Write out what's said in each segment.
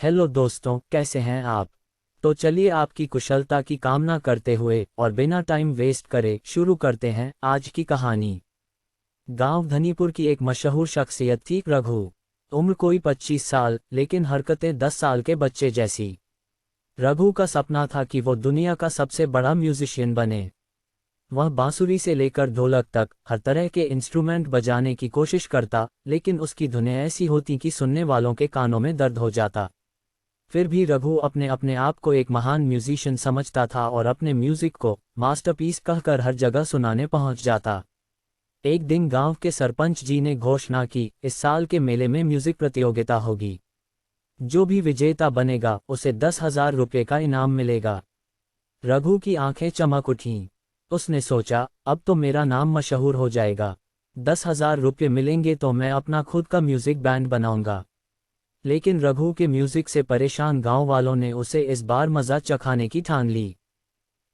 Hello दोस्तों, कैसे हैं आप। तो चलिए आपकी कुशलता की कामना करते हुए और बिना टाइम वेस्ट करे शुरू करते हैं आज की कहानी। गांव धनीपुर की एक मशहूर शख्सियत थी रघु। उम्र कोई 25 साल, लेकिन हरकतें 10 साल के बच्चे जैसी। रघु का सपना था कि वो दुनिया का सबसे बड़ा म्यूजिशियन बने। वह बांसुरी से लेकर ढोलक तक हर तरह के इंस्ट्रूमेंट बजाने की कोशिश करता, लेकिन उसकी धुनें ऐसी होती कि सुनने वालों के कानों में दर्द हो जाता। फिर भी रघु अपने अपने आप को एक महान म्यूजिशियन समझता था और अपने म्यूजिक को मास्टरपीस कहकर हर जगह सुनाने पहुंच जाता। एक दिन गांव के सरपंच जी ने घोषणा की, इस साल के मेले में म्यूजिक प्रतियोगिता होगी। जो भी विजेता बनेगा उसे 10,000 रुपये का इनाम मिलेगा। रघु की आंखें चमक उठीं। उसने सोचा, अब तो मेरा नाम मशहूर हो जाएगा। 10,000 रुपये मिलेंगे तो मैं अपना खुद का म्यूजिक बैंड बनाऊंगा। लेकिन रघु के म्यूजिक से परेशान गांव वालों ने उसे इस बार मजा चखाने की ठान ली।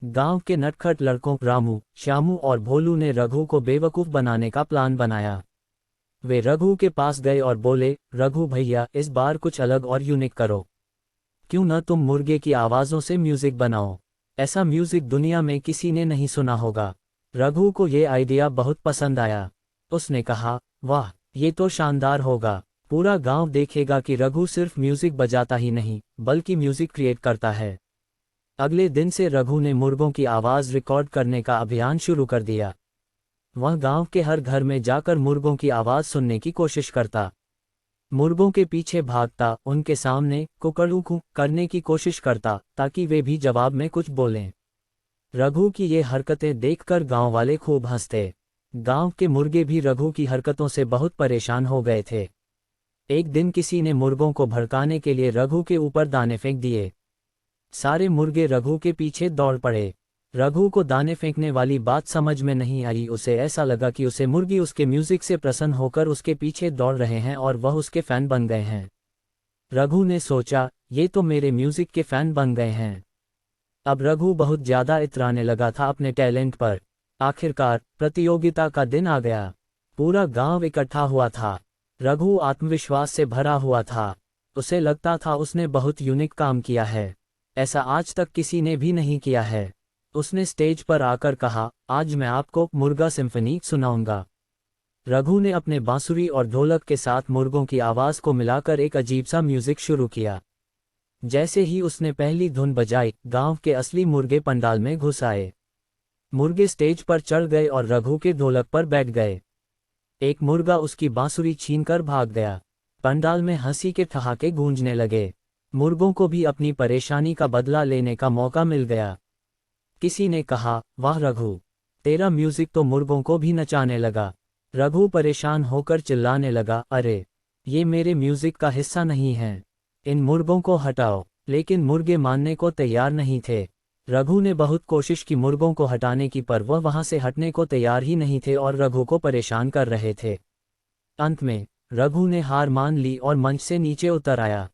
गांव के नटखट लड़कों रामू, श्यामू और भोलू ने रघु को बेवकूफ बनाने का प्लान बनाया। वे रघु के पास गए और बोले, रघु भैया, इस बार कुछ अलग और यूनिक करो। क्यों न तुम मुर्गे की आवाज़ों से म्यूजिक बनाओ। ऐसा म्यूजिक दुनिया में किसी ने नहीं सुना होगा। रघु को ये आइडिया बहुत पसंद आया। उसने कहा, वाह, ये तो शानदार होगा। पूरा गांव देखेगा कि रघु सिर्फ म्यूजिक बजाता ही नहीं, बल्कि म्यूजिक क्रिएट करता है। अगले दिन से रघु ने मुर्गों की आवाज़ रिकॉर्ड करने का अभियान शुरू कर दिया। वह गांव के हर घर में जाकर मुर्गों की आवाज़ सुनने की कोशिश करता। मुर्गों के पीछे भागता, उनके सामने कुकड़ू करने की कोशिश करता ताकि वे भी जवाब में कुछ बोलें। रघु की ये हरकतें देखकर गांव वाले खूब हंसते। गांव के मुर्गे भी रघु की हरकतों से बहुत परेशान हो गए थे। एक दिन किसी ने मुर्गों को भड़काने के लिए रघु के ऊपर दाने फेंक दिए। सारे मुर्गे रघु के पीछे दौड़ पड़े। रघु को दाने फेंकने वाली बात समझ में नहीं आई। उसे ऐसा लगा कि उसे मुर्गी उसके म्यूजिक से प्रसन्न होकर उसके पीछे दौड़ रहे हैं और वह उसके फैन बन गए हैं। रघु ने सोचा, ये तो मेरे म्यूजिक के फैन बन गए हैं। अब रघु बहुत ज्यादा इतराने लगा था अपने टैलेंट पर। आखिरकार प्रतियोगिता का दिन आ गया। पूरा गांव इकट्ठा हुआ था। रघु आत्मविश्वास से भरा हुआ था। उसे लगता था उसने बहुत यूनिक काम किया है। ऐसा आज तक किसी ने भी नहीं किया है। उसने स्टेज पर आकर कहा, आज मैं आपको मुर्गा सिम्फनी सुनाऊंगा। रघु ने अपने बांसुरी और ढोलक के साथ मुर्गों की आवाज़ को मिलाकर एक अजीब सा म्यूजिक शुरू किया। जैसे ही उसने पहली धुन बजाई, गांव के असली मुर्गे पंडाल में घुस आए। मुर्गे स्टेज पर चढ़ गए और रघु के ढोलक पर बैठ गए। एक मुर्गा उसकी बांसुरी छीनकर भाग गया। पंडाल में हंसी के ठहाके गूंजने लगे। मुर्गों को भी अपनी परेशानी का बदला लेने का मौका मिल गया। किसी ने कहा, वाह रघु, तेरा म्यूजिक तो मुर्गों को भी नचाने लगा। रघु परेशान होकर चिल्लाने लगा, अरे, ये मेरे म्यूजिक का हिस्सा नहीं है। इन मुर्गों को हटाओ। लेकिन मुर्गे मानने को तैयार नहीं थे। रघु ने बहुत कोशिश की मुर्गों को हटाने की, पर वह वहां से हटने को तैयार ही नहीं थे और रघु को परेशान कर रहे थे। अंत में रघु ने हार मान ली और मंच से नीचे उतर आया।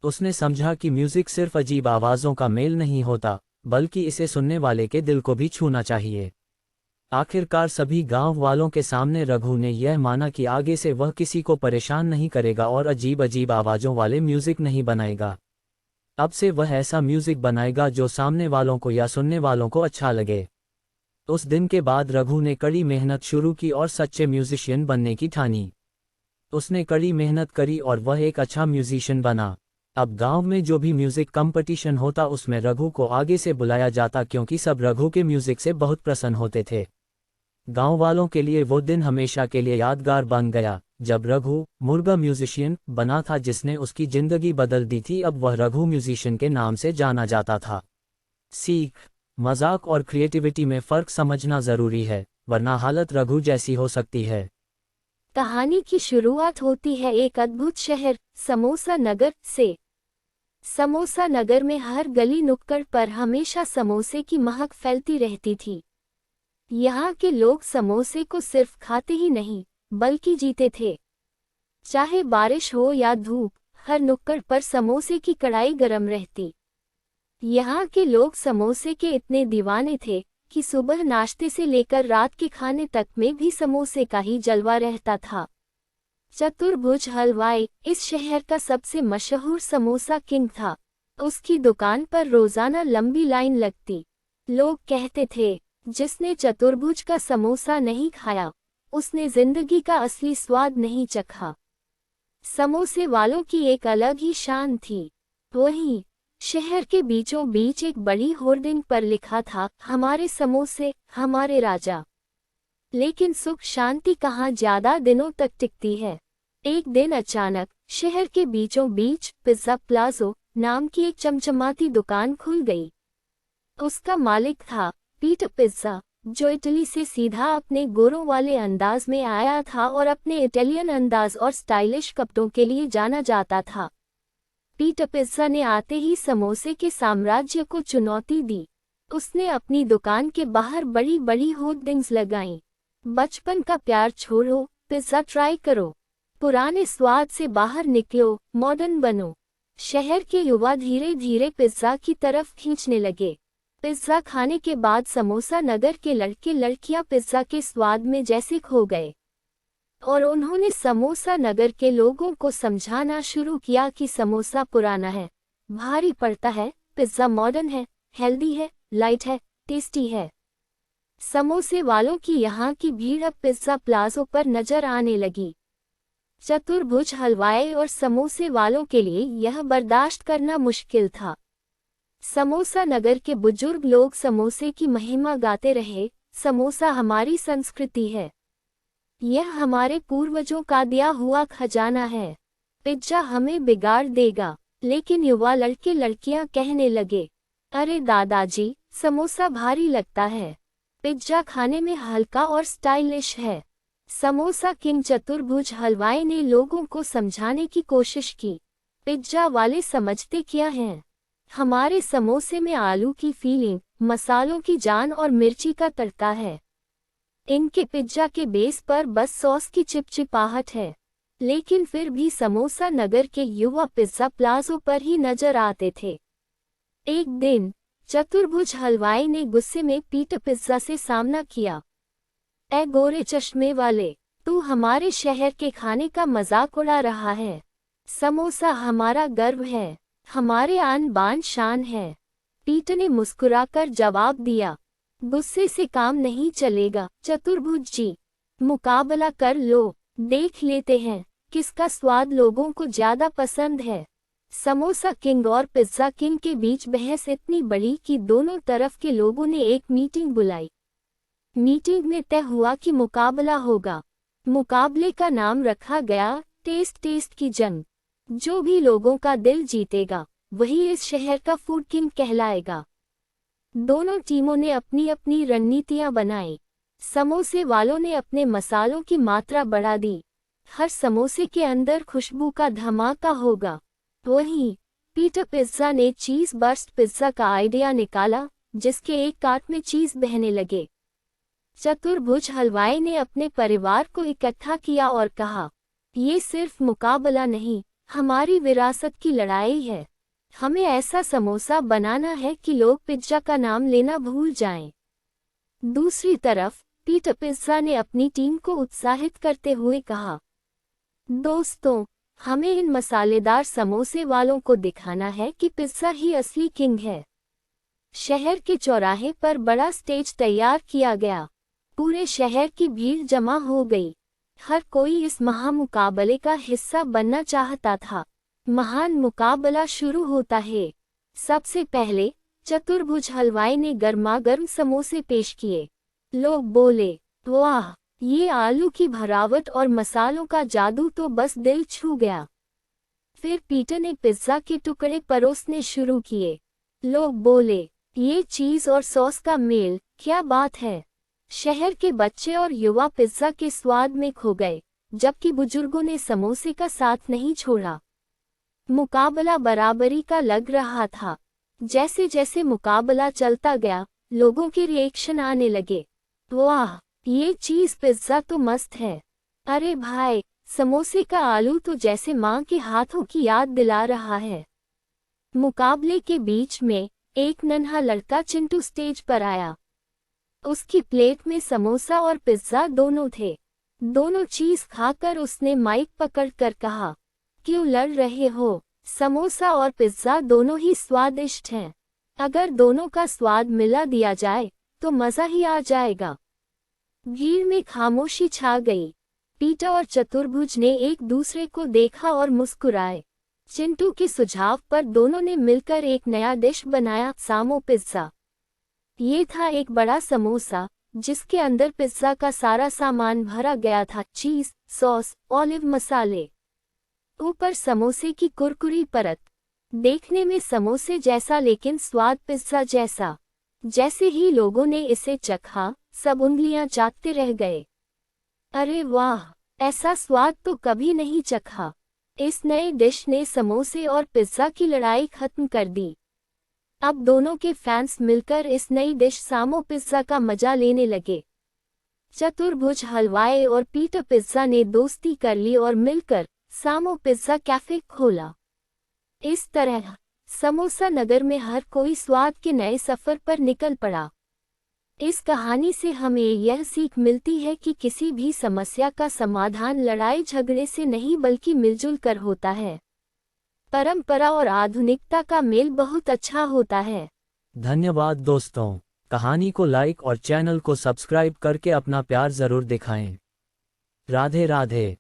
उसने समझा कि म्यूजिक सिर्फ अजीब आवाज़ों का मेल नहीं होता, बल्कि इसे सुनने वाले के दिल को भी छूना चाहिए। आखिरकार सभी गांव वालों के सामने रघु ने यह माना कि आगे से वह किसी को परेशान नहीं करेगा और अजीब अजीब आवाज़ों वाले म्यूजिक नहीं बनाएगा। अब से वह ऐसा म्यूजिक बनाएगा जो सामने वालों को या सुनने वालों को अच्छा लगे। उस दिन के बाद रघु ने कड़ी मेहनत शुरू की और सच्चे म्यूजिशियन बनने की ठानी। उसने कड़ी मेहनत करी और वह एक अच्छा म्यूजिशियन बना। अब गांव में जो भी म्यूजिक कंपटीशन होता उसमें रघु को आगे से बुलाया जाता, क्योंकि सब रघु के म्यूजिक से बहुत प्रसन्न होते थे। गांव वालों के लिए वो दिन हमेशा के लिए यादगार बन गया, जब रघु मुर्गा म्यूजिशियन बना था जिसने उसकी जिंदगी बदल दी थी। अब वह रघु म्यूजिशियन के नाम से जाना जाता था। सीख, मजाक और क्रिएटिविटी में फ़र्क समझना ज़रूरी है, वरना हालत रघु जैसी हो सकती है। कहानी की शुरुआत होती है एक अद्भुत शहर समोसा नगर से। समोसा नगर में हर गली नुक्कड़ पर हमेशा समोसे की महक फैलती रहती थी। यहाँ के लोग समोसे को सिर्फ खाते ही नहीं, बल्कि जीते थे। चाहे बारिश हो या धूप, हर नुक्कड़ पर समोसे की कढ़ाई गरम रहती। यहाँ के लोग समोसे के इतने दीवाने थे कि सुबह नाश्ते से लेकर रात के खाने तक में भी समोसे का ही जलवा रहता था। चतुर्भुज हलवाई इस शहर का सबसे मशहूर समोसा किंग था। उसकी दुकान पर रोजाना लंबी लाइन लगती। लोग कहते थे, जिसने चतुर्भुज का समोसा नहीं खाया, उसने जिंदगी का असली स्वाद नहीं चखा। समोसे वालों की एक अलग ही शान थी। वहीं शहर के बीचों बीच एक बड़ी होर्डिंग पर लिखा था, हमारे समोसे, हमारे राजा। लेकिन सुख शांति कहाँ ज्यादा दिनों तक टिकती है। एक दिन अचानक शहर के बीचों बीच पिज्जा प्लाजो नाम की एक चमचमाती दुकान खुल गई। उसका मालिक था पीटर पिज्जा, जो इटली से सीधा अपने गोरों वाले अंदाज में आया था और अपने इटालियन अंदाज और स्टाइलिश कपड़ों के लिए जाना जाता था। पीटर पिज्जा ने आते ही समोसे के साम्राज्य को चुनौती दी। उसने अपनी दुकान के बाहर बड़ी बड़ी होर्डिंग्स लगाईं। बचपन का प्यार छोड़ो, पिज्जा ट्राई करो। पुराने स्वाद से बाहर निकलो, मॉडर्न बनो। शहर के युवा धीरे धीरे पिज्जा की तरफ खींचने लगे। पिज्जा खाने के बाद समोसा नगर के लड़के लड़कियां पिज्जा के स्वाद में जैसे खो गए और उन्होंने समोसा नगर के लोगों को समझाना शुरू किया कि समोसा पुराना है, भारी पड़ता है, पिज्जा मॉडर्न है, हेल्दी है, लाइट है, टेस्टी है। समोसे वालों की यहाँ की भीड़ अब पिज्जा प्लाजो पर नजर आने लगी। चतुर्भुज हलवाई और समोसे वालों के लिए यह बर्दाश्त करना मुश्किल था। समोसा नगर के बुजुर्ग लोग समोसे की महिमा गाते रहे, समोसा हमारी संस्कृति है, यह हमारे पूर्वजों का दिया हुआ खजाना है, पिज्जा हमें बिगाड़ देगा। लेकिन युवा लड़के लड़कियां कहने लगे, अरे दादाजी, समोसा भारी लगता है, पिज्जा खाने में हल्का और स्टाइलिश है। समोसा किंग चतुर्भुज हलवाई ने लोगों को समझाने की कोशिश की, पिज्जा वाले समझते क्या हैं, हमारे समोसे में आलू की फीलिंग, मसालों की जान और मिर्ची का तड़का है। इनके पिज्जा के बेस पर बस सॉस की चिपचिपाहट है। लेकिन फिर भी समोसा नगर के युवा पिज्जा प्लाजो पर ही नजर आते थे। एक दिन चतुर्भुज हलवाई ने गुस्से में पीटर पिज्जा से सामना किया, ए गोरे चश्मे वाले, तू हमारे शहर के खाने का मजाक उड़ा रहा है। समोसा हमारा गर्व है, हमारे आन बान शान है। पीटर ने मुस्कुराकर जवाब दिया, गुस्से से काम नहीं चलेगा चतुर्भुज जी, मुकाबला कर लो, देख लेते हैं किसका स्वाद लोगों को ज्यादा पसंद है। समोसा किंग और पिज्जा किंग के बीच बहस इतनी बड़ी कि दोनों तरफ के लोगों ने एक मीटिंग बुलाई। मीटिंग में तय हुआ कि मुकाबला होगा। मुकाबले का नाम रखा गया टेस्ट की जंग। जो भी लोगों का दिल जीतेगा वही इस शहर का फूड किंग कहलाएगा। दोनों टीमों ने अपनी अपनी रणनीतियां बनाई। समोसे वालों ने अपने मसालों की मात्रा बढ़ा दी, हर समोसे के अंदर खुशबू का धमाका होगा। वहीं पीटर पिज्जा ने चीज बर्स्ट पिज्जा का आइडिया निकाला, जिसके एक काट में चीज बहने लगे। चतुर्भुज हलवाई ने अपने परिवार को इकट्ठा किया और कहा, ये सिर्फ मुकाबला नहीं, हमारी विरासत की लड़ाई है। हमें ऐसा समोसा बनाना है कि लोग पिज्जा का नाम लेना भूल जाएं। दूसरी तरफ पीटर पिज्जा ने अपनी टीम को उत्साहित करते हुए कहा, दोस्तों, हमें इन मसालेदार समोसे वालों को दिखाना है कि पिज्जा ही असली किंग है। शहर के चौराहे पर बड़ा स्टेज तैयार किया गया। पूरे शहर की भीड़ जमा हो गई। हर कोई इस महामुकाबले का हिस्सा बनना चाहता था। महान मुकाबला शुरू होता है। सबसे पहले चतुर्भुज हलवाई ने गर्मागर्म समोसे पेश किए। लोग बोले, वाह, ये आलू की भरावट और मसालों का जादू तो बस दिल छू गया। फिर पीटर ने पिज्जा के टुकड़े परोसने शुरू किए। लोग बोले, ये चीज और सॉस का मेल, क्या बात है। शहर के बच्चे और युवा पिज्जा के स्वाद में खो गए, जबकि बुजुर्गों ने समोसे का साथ नहीं छोड़ा। मुकाबला बराबरी का लग रहा था। जैसे जैसे मुकाबला चलता गया, लोगों के रिएक्शन आने लगे। वाह, ये चीज पिज्जा तो मस्त है। अरे भाई, समोसे का आलू तो जैसे माँ के हाथों की याद दिला रहा है। मुकाबले के बीच में एक नन्हा लड़का चिंटू स्टेज पर आया। उसकी प्लेट में समोसा और पिज्जा दोनों थे। दोनों चीज खाकर उसने माइक पकड़कर कहा, क्यों लड़ रहे हो? समोसा और पिज्जा दोनों ही स्वादिष्ट हैं। अगर दोनों का स्वाद मिला दिया जाए तो मजा ही आ जाएगा। भीड़ में खामोशी छा गई। पीटर और चतुर्भुज ने एक दूसरे को देखा और मुस्कुराए। चिंटू के सुझाव पर दोनों ने मिलकर एक नया डिश बनाया, सामो पिज्जा। ये था एक बड़ा समोसा जिसके अंदर पिज्जा का सारा सामान भरा गया था, चीज, सॉस, ऑलिव मसाले। ऊपर समोसे की कुरकुरी परत। देखने में समोसे जैसा लेकिन स्वाद पिज्जा जैसा। जैसे ही लोगों ने इसे चखा, सब उंगलियां चाटते रह गए। अरे वाह, ऐसा स्वाद तो कभी नहीं चखा। इस नए डिश ने समोसे और पिज्जा की लड़ाई खत्म कर दी। अब दोनों के फैंस मिलकर इस नई डिश सामो पिज्जा का मजा लेने लगे। चतुर्भुज हलवाई और पीटर पिज्जा ने दोस्ती कर ली और मिलकर सामो पिज्जा कैफे खोला। इस तरह समोसा नगर में हर कोई स्वाद के नए सफर पर निकल पड़ा। इस कहानी से हमें यह सीख मिलती है कि किसी भी समस्या का समाधान लड़ाई झगड़े से नहीं बल्कि मिलजुल कर होता है। परंपरा और आधुनिकता का मेल बहुत अच्छा होता है। धन्यवाद दोस्तों। कहानी को लाइक और चैनल को सब्सक्राइब करके अपना प्यार जरूर दिखाएं। राधे राधे।